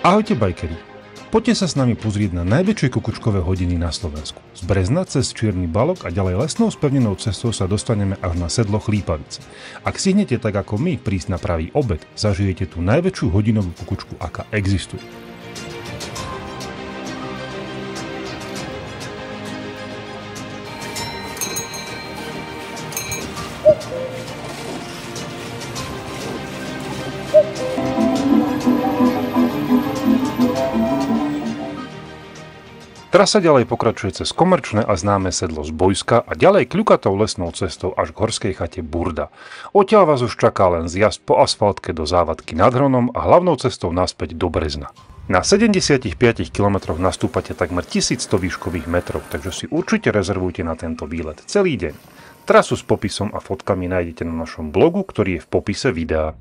Ahojte bajkeri, poďte sa s nami pozrieť na najväčšie kukučkové hodiny na Slovensku. Z Brezna cez Čierny Balok a ďalej lesnou spevnenou cestou sa dostaneme až na sedlo Chlípavice. Ak stihnete tak ako my prísť na pravý obed, zažijete tú najväčšiu hodinovú kukučku, aká existuje. Trasa ďalej pokračuje cez komerčné a známe sedlo z Bojska a ďalej kľukatou lesnou cestou až k horskej chate Burda. Odtiaľ vás už čaká len zjazd po asfaltke do Závadky nad Hronom a hlavnou cestou naspäť do Brezna. Na 75 kilometroch nastúpate takmer 1100 výškových metrov, takže si určite rezervujte na tento výlet celý deň. Trasu s popisom a fotkami nájdete na našom blogu, ktorý je v popise videa.